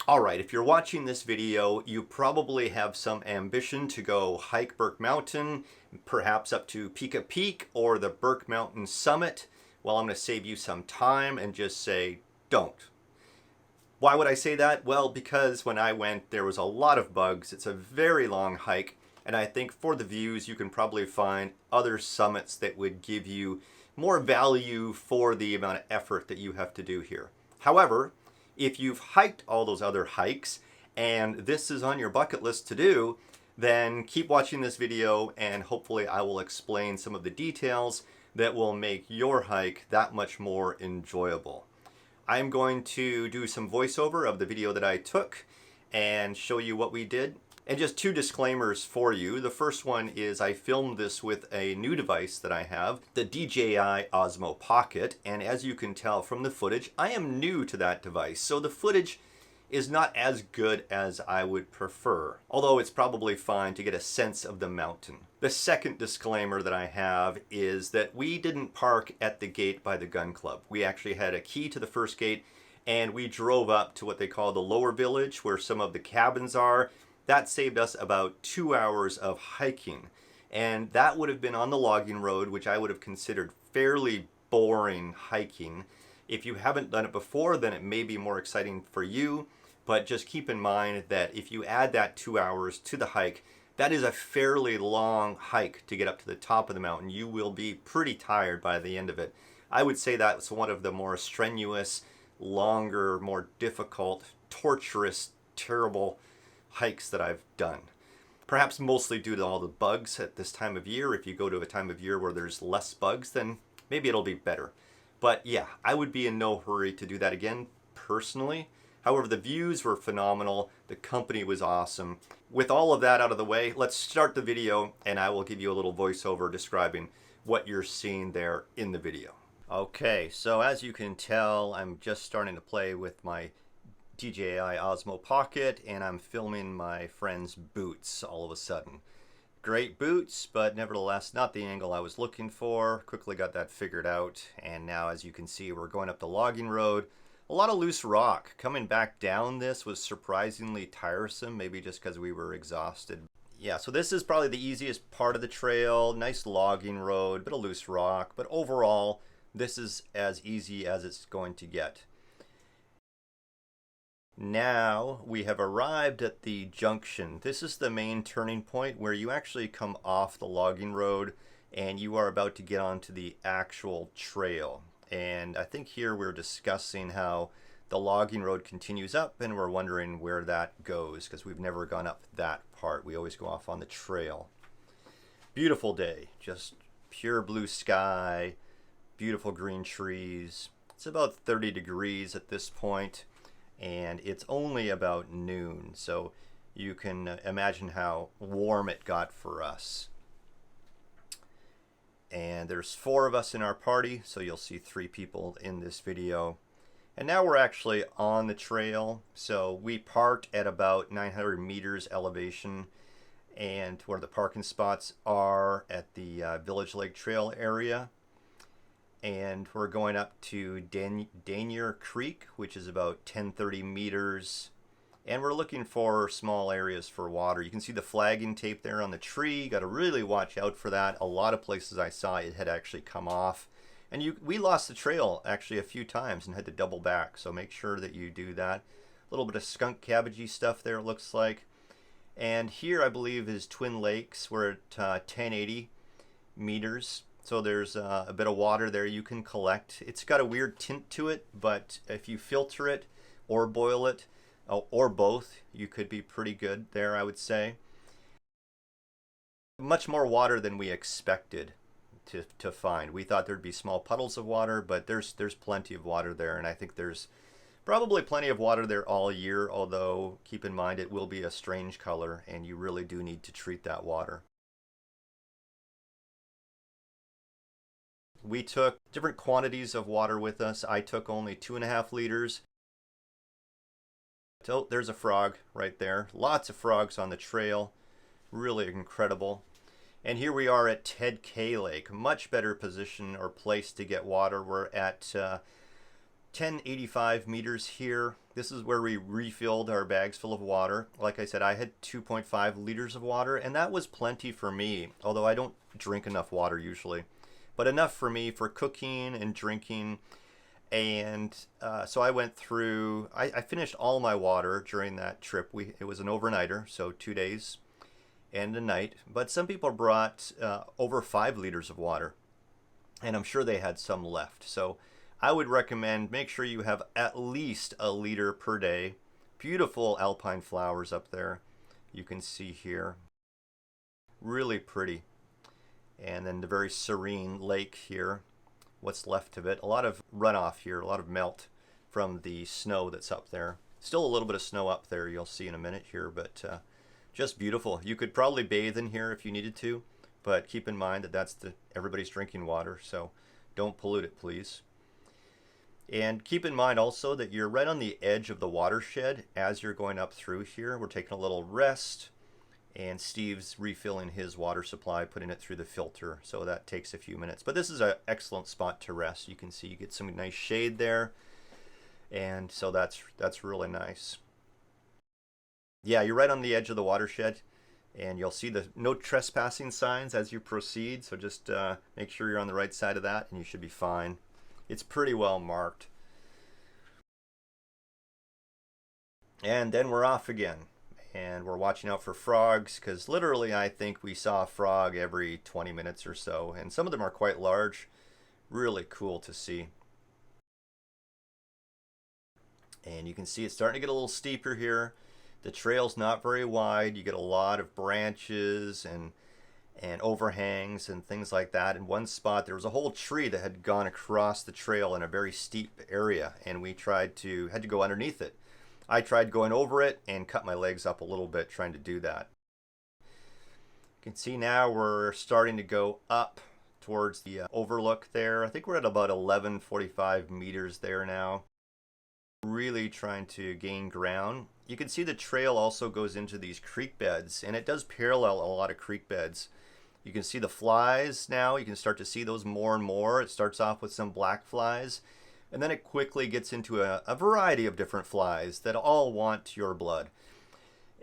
Alright, if you're watching this video, you probably have some ambition to go hike Burke Mountain, perhaps up to Pika Peak or the Burke Mountain Summit. Well, I'm going to save you some time and just say, don't. Why would I say that? Well, because when I went, there was a lot of bugs. It's a very long hike, and I think for the views, you can probably find other summits that would give you more value for the amount of effort that you have to do here. However, if you've hiked all those other hikes and this is on your bucket list to do, then keep watching this video and hopefully I will explain some of the details that will make your hike that much more enjoyable. I'm going to do some voiceover of the video that I took and show you what we did. And just two disclaimers for you. The first one is I filmed this with a new device that I have, the DJI Osmo Pocket, and as you can tell from the footage, I am new to that device, so the footage is not as good as I would prefer, although it's probably fine to get a sense of the mountain. The second disclaimer that I have is that we didn't park at the gate by the gun club. We actually had a key to the first gate and we drove up to what they call the lower village where some of the cabins are. That saved us about 2 hours of hiking, and that would have been on the logging road, which I would have considered fairly boring hiking. If you haven't done it before, then it may be more exciting for you, but just keep in mind that if you add that 2 hours to the hike, that is a fairly long hike to get up to the top of the mountain. You will be pretty tired by the end of it. I would say that's one of the more strenuous, longer, more difficult, torturous, terrible hikes that I've done. Perhaps mostly due to all the bugs at this time of year. If you go to a time of year where there's less bugs, then maybe it'll be better. But yeah, I would be in no hurry to do that again personally. However, the views were phenomenal. The company was awesome. With all of that out of the way, let's start the video and I will give you a little voiceover describing what you're seeing there in the video. Okay, so as you can tell, I'm just starting to play with my DJI Osmo Pocket and I'm filming my friend's boots all of a sudden. Great boots, but nevertheless not the angle I was looking for. Quickly got that figured out, and now as you can see we're going up the logging road. A lot of loose rock. Coming back down this was surprisingly tiresome, maybe just because we were exhausted. Yeah, so this is probably the easiest part of the trail. Nice logging road, bit of loose rock, but overall this is as easy as it's going to get. Now we have arrived at the junction. This is the main turning point where you actually come off the logging road and you are about to get onto the actual trail. And I think here we're discussing how the logging road continues up and we're wondering where that goes because we've never gone up that part. We always go off on the trail. Beautiful day, just pure blue sky, beautiful green trees. It's about 30 degrees at this point. And it's only about noon, so you can imagine how warm it got for us. And there's 4 of us in our party, so you'll see 3 people in this video. And now we're actually on the trail, so we parked at about 900 meters elevation, and where the parking spots are at the Village Lake Trail area. And we're going up to Danier Creek, which is about 1030 meters. And we're looking for small areas for water. You can see the flagging tape there on the tree. Got to really watch out for that. A lot of places I saw it had actually come off. And we lost the trail actually a few times and had to double back. So make sure that you do that. A little bit of skunk cabbagey stuff there, it looks like. And here I believe is Twin Lakes. We're at 1080 meters. So there's a bit of water there you can collect. It's got a weird tint to it, but if you filter it or boil it, or both, you could be pretty good there, I would say. Much more water than we expected to find. We thought there'd be small puddles of water, but there's plenty of water there, and I think there's probably plenty of water there all year, although keep in mind it will be a strange color, and you really do need to treat that water. We took different quantities of water with us. I took only 2.5 liters. So there's a frog right there. Lots of frogs on the trail. Really incredible. And here we are at Ted K Lake. Much better position or place to get water. We're at 1085 meters here. This is where we refilled our bags full of water. Like I said, I had 2.5 liters of water, and that was plenty for me, although I don't drink enough water usually. But enough for me for cooking and drinking. And so I went through, I finished all my water during that trip. It was an overnighter, so 2 days and a night. But some people brought over 5 liters of water, and I'm sure they had some left. So I would recommend make sure you have at least a liter per day. Beautiful alpine flowers up there, you can see here. Really pretty. And then the very serene lake here, what's left of it. A lot of runoff here, a lot of melt from the snow that's up there. Still a little bit of snow up there, you'll see in a minute here, but just beautiful. You could probably bathe in here if you needed to, but keep in mind that that's everybody's drinking water, so don't pollute it, please. And keep in mind also that you're right on the edge of the watershed as you're going up through here. We're taking a little rest, and Steve's refilling his water supply, putting it through the filter, so that takes a few minutes. But this is an excellent spot to rest. You can see you get some nice shade there, and so that's really nice. Yeah, you're right on the edge of the watershed, and you'll see the no trespassing signs as you proceed, so just make sure you're on the right side of that, and you should be fine. It's pretty well marked. And then we're off again. And we're watching out for frogs, because literally I think we saw a frog every 20 minutes or so. And some of them are quite large. Really cool to see. And you can see it's starting to get a little steeper here. The trail's not very wide. You get a lot of branches and overhangs and things like that. In one spot there was a whole tree that had gone across the trail in a very steep area, and we had to go underneath it. I tried going over it and cut my legs up a little bit trying to do that. You can see now we're starting to go up towards the overlook there. I think we're at about 1145 meters there now. Really trying to gain ground. You can see the trail also goes into these creek beds, and it does parallel a lot of creek beds. You can see the flies now. You can start to see those more and more. It starts off with some black flies, and then it quickly gets into a variety of different flies that all want your blood.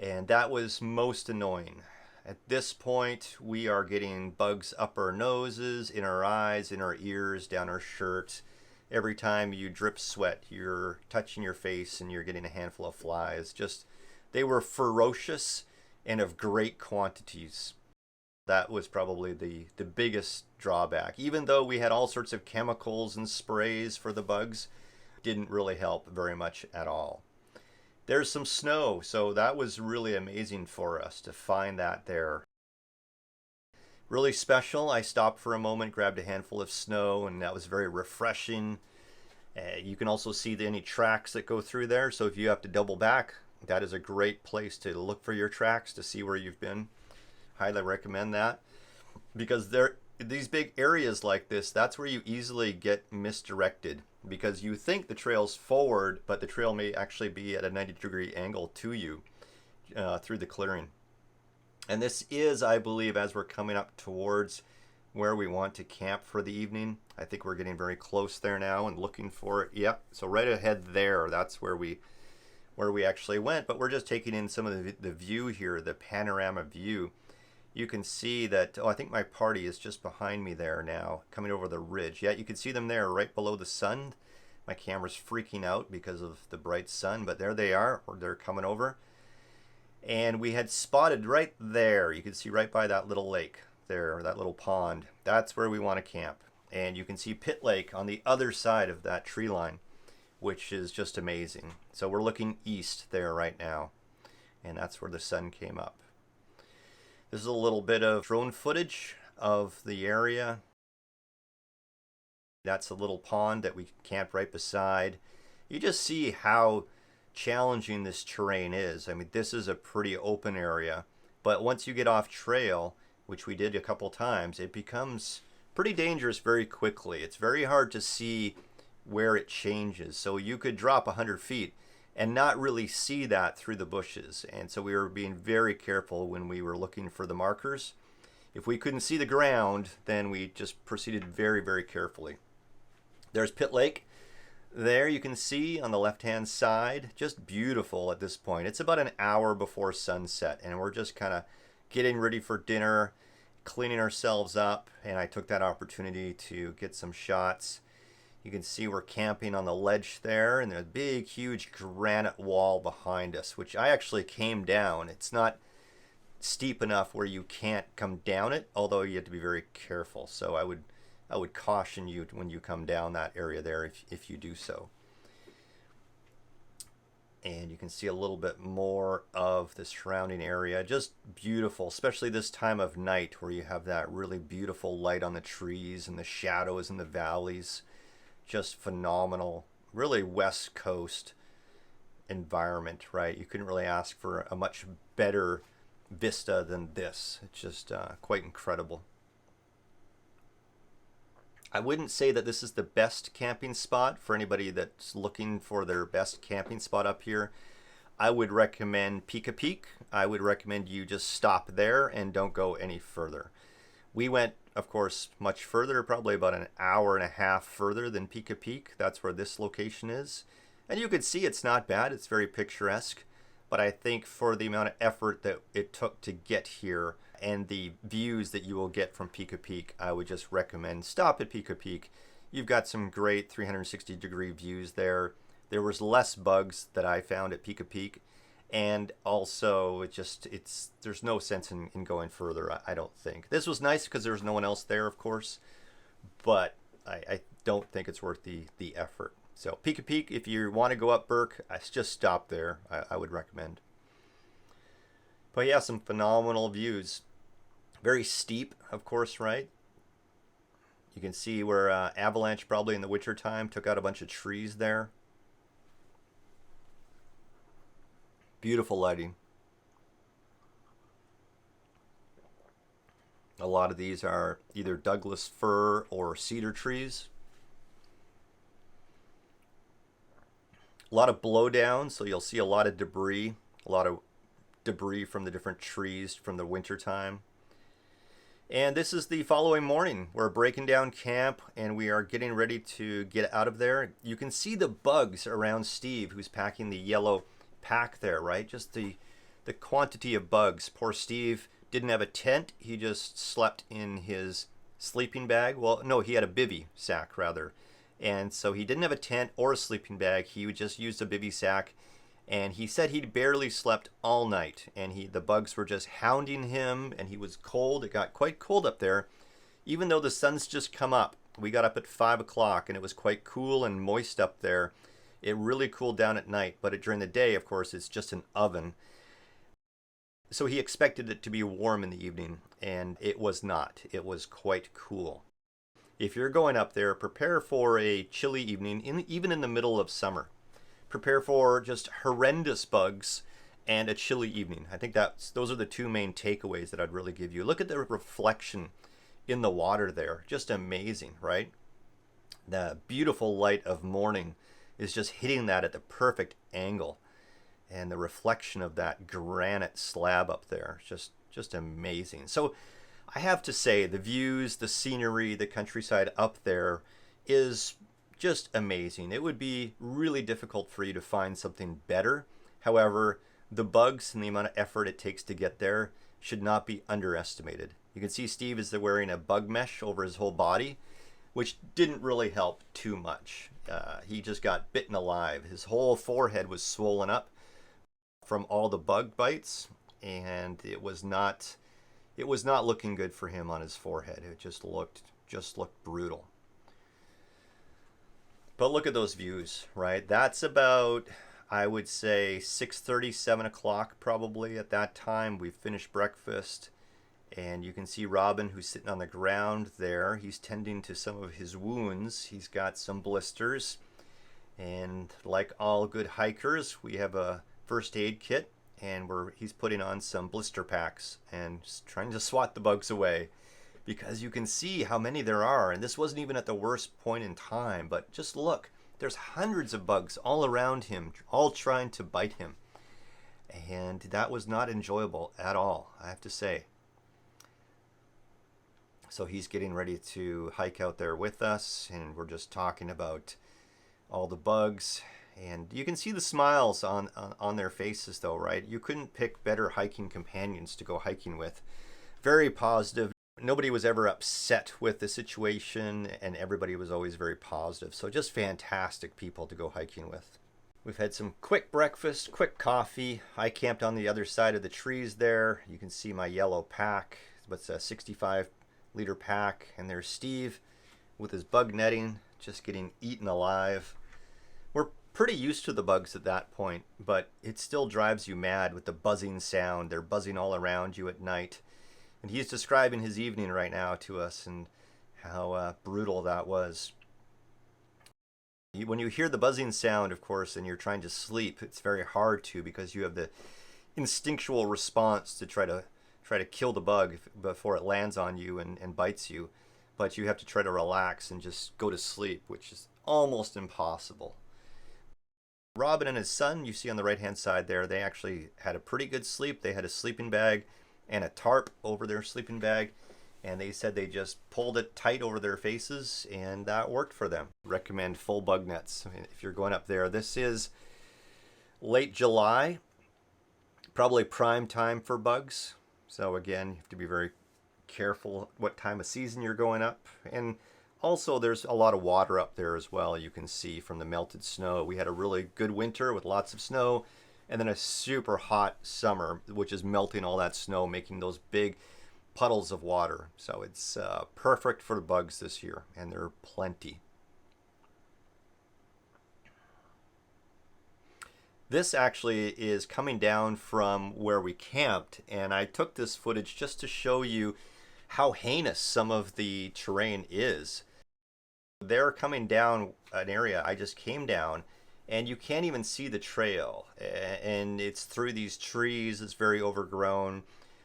And that was most annoying. At this point, we are getting bugs up our noses, in our eyes, in our ears, down our shirt. Every time you drip sweat, you're touching your face and you're getting a handful of flies. They were ferocious and of great quantities. That was probably the biggest drawback. Even though we had all sorts of chemicals and sprays for the bugs, didn't really help very much at all. There's some snow, so that was really amazing for us to find that there. Really special. I stopped for a moment, grabbed a handful of snow, and that was very refreshing. You can also see any tracks that go through there, so if you have to double back, that is a great place to look for your tracks to see where you've been. Highly recommend that, because these big areas like this, that's where you easily get misdirected, because you think the trail's forward, but the trail may actually be at a 90-degree angle to you through the clearing. And this is, I believe, as we're coming up towards where we want to camp for the evening. I think we're getting very close there now and looking for it. Yep, so right ahead there, that's where we actually went, but we're just taking in some of the view here, the panorama view. You can see that, I think my party is just behind me there now, coming over the ridge. Yeah, you can see them there right below the sun. My camera's freaking out because of the bright sun, but there they are, or they're coming over. And we had spotted right there, you can see right by that little lake there, or that little pond. That's where we want to camp. And you can see Pit Lake on the other side of that tree line, which is just amazing. So we're looking east there right now, and that's where the sun came up. This is a little bit of drone footage of the area. That's a little pond that we camped right beside. You just see how challenging this terrain is. I mean, this is a pretty open area, but once you get off trail, which we did a couple times, it becomes pretty dangerous very quickly. It's very hard to see where it changes. So you could drop 100 feet and not really see that through the bushes. And so we were being very careful when we were looking for the markers. If we couldn't see the ground, then we just proceeded very, very carefully. There's Pit Lake. There you can see on the left-hand side, just beautiful at this point. It's about an hour before sunset, and we're just kind of getting ready for dinner, cleaning ourselves up, and I took that opportunity to get some shots. You can see we're camping on the ledge there, and there's a big, huge granite wall behind us, which I actually came down. It's not steep enough where you can't come down it, although you have to be very careful. So I would caution you when you come down that area there if you do so. And you can see a little bit more of the surrounding area. Just beautiful, especially this time of night where you have that really beautiful light on the trees and the shadows in the valleys. Just phenomenal, really West Coast environment, right? You couldn't really ask for a much better vista than this. It's just quite incredible. I wouldn't say that this is the best camping spot for anybody that's looking for their best camping spot up here. I would recommend Pika Peak. I would recommend you just stop there and don't go any further. We went, of course, much further, probably about an hour and a half further than Pika Peak. That's where this location is. And you can see it's not bad. It's very picturesque. But I think for the amount of effort that it took to get here and the views that you will get from Pika Peak, I would just recommend stop at Pika Peak. You've got some great 360-degree views there. There was less bugs that I found at Pika Peak. And also, there's no sense in going further, I don't think. This was nice because there was no one else there, of course. But I don't think it's worth the effort. So Pika Peak, if you want to go up Burke, just stop there. I would recommend. But yeah, some phenomenal views. Very steep, of course, right? You can see where avalanche probably in the winter time took out a bunch of trees there. Beautiful lighting. A lot of these are either Douglas fir or cedar trees. A lot of blowdown, so you'll see a lot of debris from the different trees from the winter time. And this is the following morning. We're breaking down camp and we are getting ready to get out of there. You can see the bugs around Steve, who's packing the yellow pack there, right? Just the quantity of bugs. Poor Steve didn't have a tent. He just slept in his sleeping bag. Well, no, he had a bivy sack rather. And so he didn't have a tent or a sleeping bag. He would just use a bivy sack. And he said he'd barely slept all night. And the bugs were just hounding him. And he was cold. It got quite cold up there. Even though the sun's just come up. We got up at 5 o'clock and it was quite cool and moist up there. It really cooled down at night. But during the day, of course, it's just an oven. So he expected it to be warm in the evening. And it was not. It was quite cool. If you're going up there, prepare for a chilly evening, even in the middle of summer. Prepare for just horrendous bugs and a chilly evening. I think those are the two main takeaways that I'd really give you. Look at the reflection in the water there. Just amazing, right? The beautiful light of morning is just hitting that at the perfect angle. And the reflection of that granite slab up there, just amazing. So I have to say, the views, the scenery, the countryside up there is just amazing. It would be really difficult for you to find something better. However, the bugs and the amount of effort it takes to get there should not be underestimated. You can see Steve is wearing a bug mesh over his whole body, which didn't really help too much. He just got bitten alive. His whole forehead was swollen up from all the bug bites, and it was not looking good for him on his forehead. It just looked brutal. But look at those views, right? That's about, I would say, 6:30, 7 o'clock probably at that time. We've finished breakfast, and you can see Robin, who's sitting on the ground there. He's tending to some of his wounds. He's got some blisters, and like all good hikers, we have a first aid kit. And he's putting on some blister packs and trying to swat the bugs away, because you can see how many there are. And this wasn't even at the worst point in time, but just look, there's hundreds of bugs all around him, all trying to bite him. And that was not enjoyable at all, I have to say. So he's getting ready to hike out there with us, and we're just talking about all the bugs. And you can see the smiles on their faces though, right? You couldn't pick better hiking companions to go hiking with. Very positive. Nobody was ever upset with the situation, and everybody was always very positive. So just fantastic people to go hiking with. We've had some quick breakfast, quick coffee. I camped on the other side of the trees there. You can see my yellow pack. It's a 65-liter pack. And there's Steve with his bug netting, just getting eaten alive. We're pretty used to the bugs at that point, but it still drives you mad with the buzzing sound. They're buzzing all around you at night. And he's describing his evening right now to us and how brutal that was. When you hear the buzzing sound, of course, and you're trying to sleep, it's very hard to, because you have the instinctual response to try to kill the bug before it lands on you and bites you. But you have to try to relax and just go to sleep, which is almost impossible. Robin and his son, you see on the right-hand side there, they actually had a pretty good sleep. They had a sleeping bag and a tarp over their sleeping bag, and they said they just pulled it tight over their faces, and that worked for them. Recommend full bug nets if you're going up there. This is late July, probably prime time for bugs. So again, you have to be very careful what time of season you're going up. And also there's a lot of water up there as well. You can see from the melted snow. We had a really good winter with lots of snow, and then a super hot summer, which is melting all that snow, making those big puddles of water. So it's perfect for the bugs this year, and there are plenty. This actually is coming down from where we camped, and I took this footage just to show you how heinous some of the terrain is. They're coming down an area I just came down, and you can't even see the trail, and it's through these trees. It's very overgrown.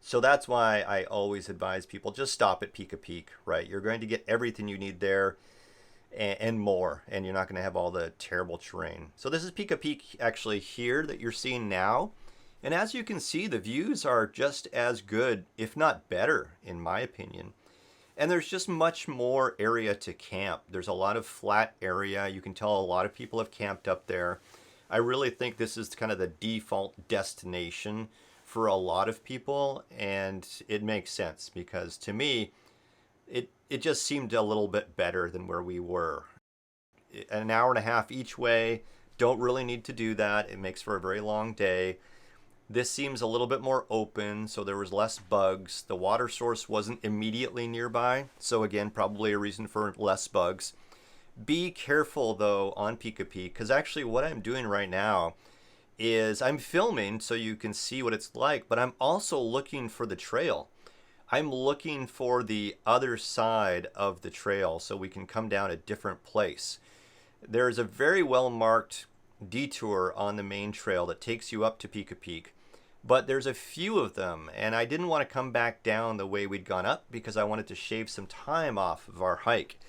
So that's why I always advise people just stop at Pika Peak, right? You're going to get everything you need there and more, and you're not going to have all the terrible terrain. So this is Pika Peak actually here that you're seeing now. And as you can see, the views are just as good, if not better, in my opinion. And there's just much more area to camp. There's a lot of flat area. You can tell a lot of people have camped up there. I really think this is kind of the default destination for a lot of people, and it makes sense because to me, it just seemed a little bit better than where we were. An hour and a half each way, don't really need to do that. It makes for a very long day. This seems a little bit more open, so there was less bugs. The water source wasn't immediately nearby, so again, probably a reason for less bugs. Be careful though on Pika Peak, because actually what I'm doing right now is I'm filming so you can see what it's like, but I'm also looking for the trail. I'm looking for the other side of the trail so we can come down a different place. There's a very well marked detour on the main trail that takes you up to Pika Peak. But there's a few of them, and I didn't want to come back down the way we'd gone up because I wanted to shave some time off of our hike.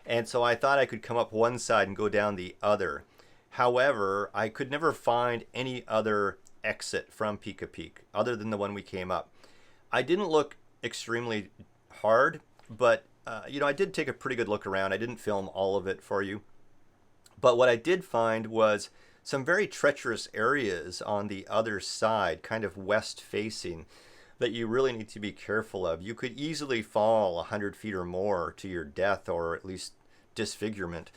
And so I thought I could come up one side and go down the other. However, I could never find any other exit from Pika Peak other than the one we came up. I didn't look extremely hard, but I did take a pretty good look around. I didn't film all of it for you. But what I did find was some very treacherous areas on the other side, kind of west facing, that you really need to be careful of. You could easily fall 100 feet or more to your death, or at least disfigurement,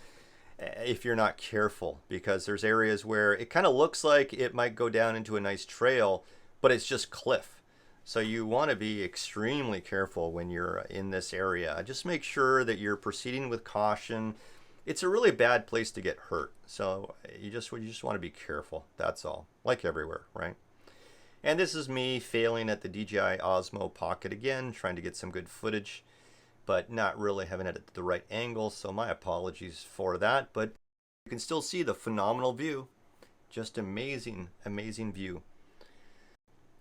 if you're not careful, because there's areas where it kind of looks like it might go down into a nice trail, but it's just cliff. So you want to be extremely careful when you're in this area. Just make sure that you're proceeding with caution. It's a really bad place to get hurt, so you just want to be careful. That's all, like everywhere, right? And this is me failing at the DJI Osmo Pocket again, trying to get some good footage, but not really having it at the right angle, so my apologies for that. But you can still see the phenomenal view. Just amazing, amazing view.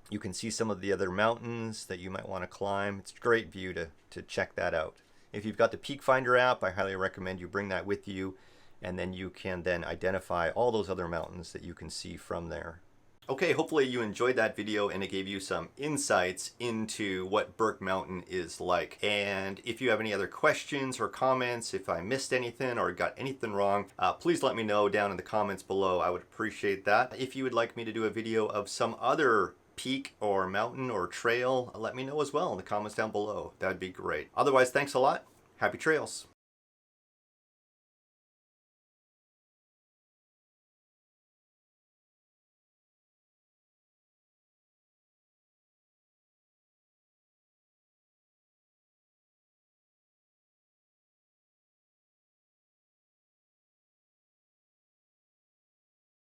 You can see some of the other mountains that you might want to climb. It's a great view to check that out. If you've got the Peak Finder app, I highly recommend you bring that with you, and then you can then identify all those other mountains that you can see from there. Okay, hopefully you enjoyed that video and it gave you some insights into what Burke Mountain is like. And if you have any other questions or comments, if I missed anything or got anything wrong, please let me know down in the comments below. I would appreciate that. If you would like me to do a video of some other peak or mountain or trail, let me know as well in the comments down below. That'd be great. Otherwise, thanks a lot. Happy trails.